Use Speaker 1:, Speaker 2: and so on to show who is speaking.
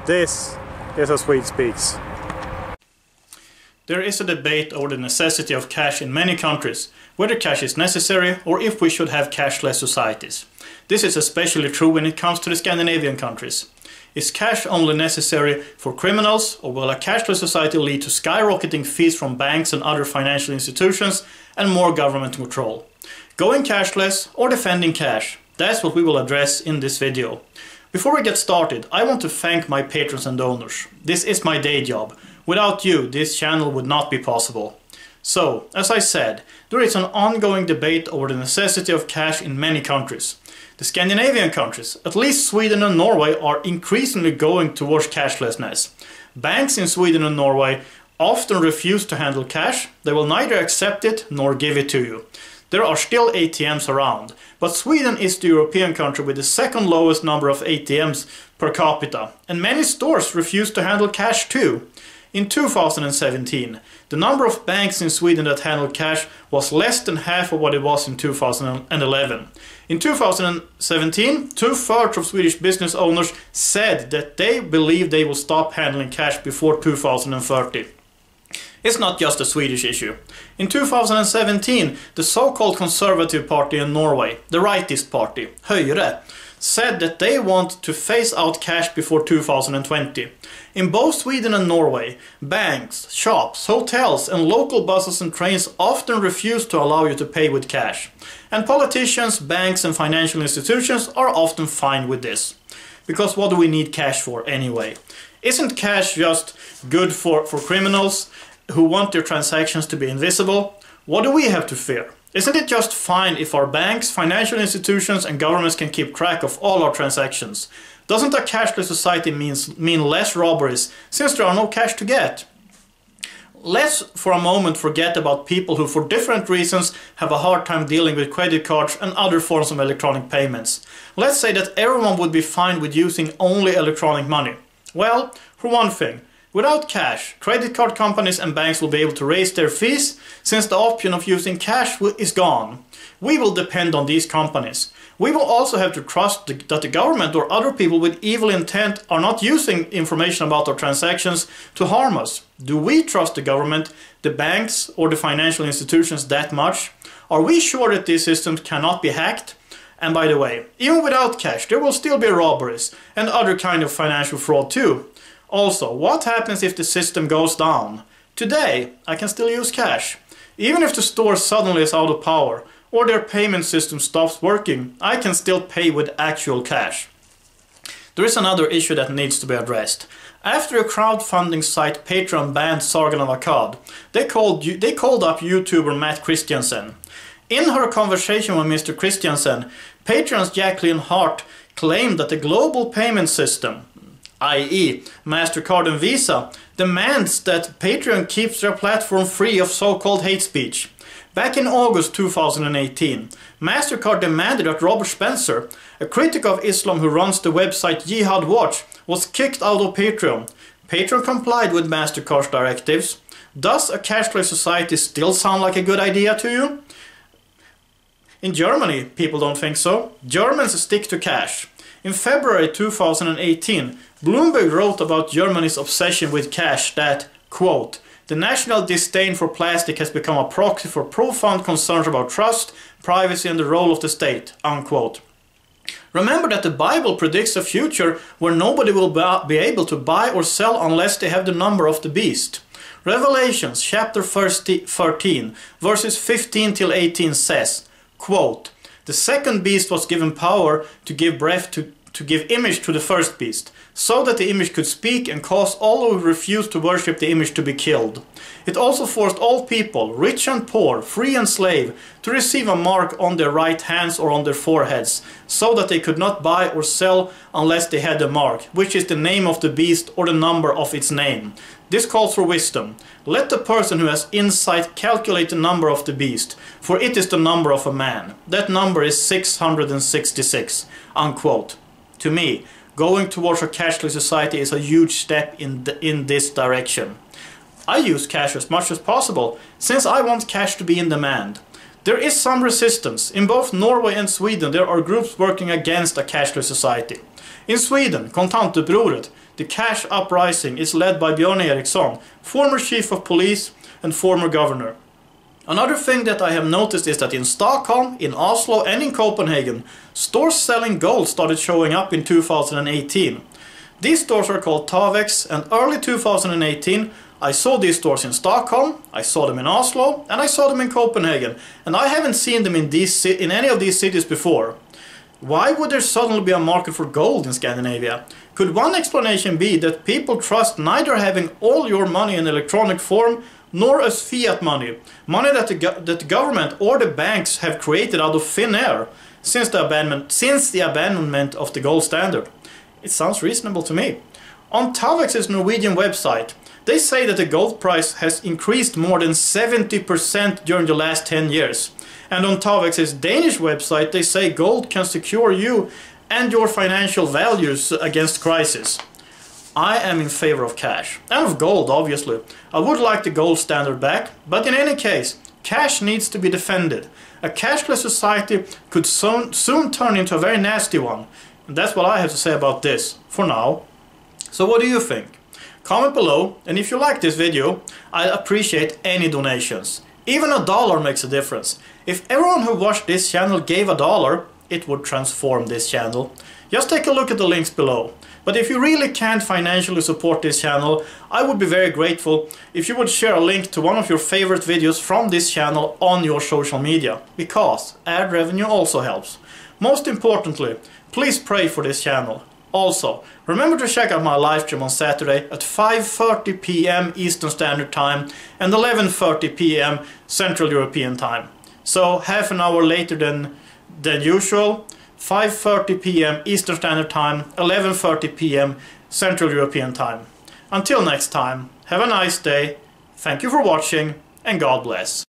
Speaker 1: This is how Swede speaks.
Speaker 2: There is a debate over the necessity of cash in many countries, whether cash is necessary or if we should have cashless societies. This is especially true when it comes to the Scandinavian countries. Is cash only necessary for criminals, or will a cashless society lead to skyrocketing fees from banks and other financial institutions and more government control? Going cashless or defending cash? That's what we will address in this video. Before we get started, I want to thank my patrons and donors. This is my day job. Without you, this channel would not be possible. So, as I said, there is an ongoing debate over the necessity of cash in many countries. The Scandinavian countries, at least Sweden and Norway, are increasingly going towards cashlessness. Banks in Sweden and Norway often refuse to handle cash. They will neither accept it nor give it to you. There are still ATMs around, but Sweden is the European country with the second lowest number of ATMs per capita, and many stores refuse to handle cash too. In 2017, the number of banks in Sweden that handled cash was less than half of what it was in 2011. In 2017, 2/3 of Swedish business owners said that they believe they will stop handling cash before 2030. It's not just a Swedish issue. In 2017, the so-called Conservative Party in Norway, the rightist party, Høyre, said that they want to phase out cash before 2020. In both Sweden and Norway, banks, shops, hotels and local buses and trains often refuse to allow you to pay with cash. And politicians, banks and financial institutions are often fine with this. Because what do we need cash for anyway? Isn't cash just good for criminals who want their transactions to be invisible? What do we have to fear? Isn't it just fine if our banks, financial institutions and governments can keep track of all our transactions? Doesn't a cashless society mean less robberies, since there are no cash to get? Let's for a moment forget about people who for different reasons have a hard time dealing with credit cards and other forms of electronic payments. Let's say that everyone would be fine with using only electronic money. Well, for one thing, without cash, credit card companies and banks will be able to raise their fees, since the option of using cash is gone. We will depend on these companies. We will also have to trust that the government or other people with evil intent are not using information about our transactions to harm us. Do we trust the government, the banks or the financial institutions that much? Are we sure that these systems cannot be hacked? And by the way, even without cash, there will still be robberies and other kind of financial fraud too. Also, what happens if the system goes down? Today, I can still use cash. Even if the store suddenly is out of power or their payment system stops working, I can still pay with actual cash. There is another issue that needs to be addressed. After a crowdfunding site Patreon banned Sagan of Akkad, they called up YouTuber Matt Christiansen. In her conversation with Mr. Christiansen, Patreon's Jacqueline Hart claimed that the global payment system, i.e. MasterCard and Visa, demands that Patreon keeps their platform free of so-called hate speech. Back in August 2018, MasterCard demanded that Robert Spencer, a critic of Islam who runs the website Jihad Watch, was kicked out of Patreon. Patreon complied with MasterCard's directives. Does a cashless society still sound like a good idea to you? In Germany, people don't think so. Germans stick to cash. In February 2018, Bloomberg wrote about Germany's obsession with cash that, quote, "The national disdain for plastic has become a proxy for profound concerns about trust, privacy and the role of the state," unquote. Remember that the Bible predicts a future where nobody will be able to buy or sell unless they have the number of the beast. Revelations chapter 13 verses 15 till 18 says, quote, "The second beast was given power to give breath to give image to the first beast, so that the image could speak and cause all who refused to worship the image to be killed. It also forced all people, rich and poor, free and slave, to receive a mark on their right hands or on their foreheads, so that they could not buy or sell unless they had the mark, which is the name of the beast or the number of its name. This calls for wisdom. Let the person who has insight calculate the number of the beast, for it is the number of a man. That number is 666, unquote. To me, going towards a cashless society is a huge step in this direction. I use cash as much as possible, since I want cash to be in demand. There is some resistance. In both Norway and Sweden there are groups working against a cashless society. In Sweden, Kontantupproret, the cash uprising is led by Björn Eriksson, former chief of police and former governor. Another thing that I have noticed is that in Stockholm, in Oslo and in Copenhagen, stores selling gold started showing up in 2018. These stores are called Tavex, and early 2018 I saw these stores in Stockholm, I saw them in Oslo, and I saw them in Copenhagen, and I haven't seen them in any of these cities before. Why would there suddenly be a market for gold in Scandinavia? Could one explanation be that people trust neither having all your money in electronic form nor as fiat money, money that the government or the banks have created out of thin air since the abandonment of the gold standard? It sounds reasonable to me. On Tavex's Norwegian website, they say that the gold price has increased more than 70% during the last 10 years. And on Tavex's Danish website, they say gold can secure you and your financial values against crisis. I am in favor of cash, and of gold obviously. I would like the gold standard back, but in any case, cash needs to be defended. A cashless society could soon turn into a very nasty one. And that's what I have to say about this, for now. So what do you think? Comment below, and if you like this video, I appreciate any donations. Even $1 makes a difference. If everyone who watched this channel gave $1, it would transform this channel. Just take a look at the links below. But if you really can't financially support this channel, I would be very grateful if you would share a link to one of your favorite videos from this channel on your social media, because ad revenue also helps. Most importantly, please pray for this channel. Also, remember to check out my live stream on Saturday at 5:30 p.m. Eastern Standard Time and 11:30 p.m. Central European Time. So half an hour later than usual, 5:30 p.m. Eastern Standard Time, 11:30 p.m. Central European Time. Until next time, have a nice day, thank you for watching, and God bless.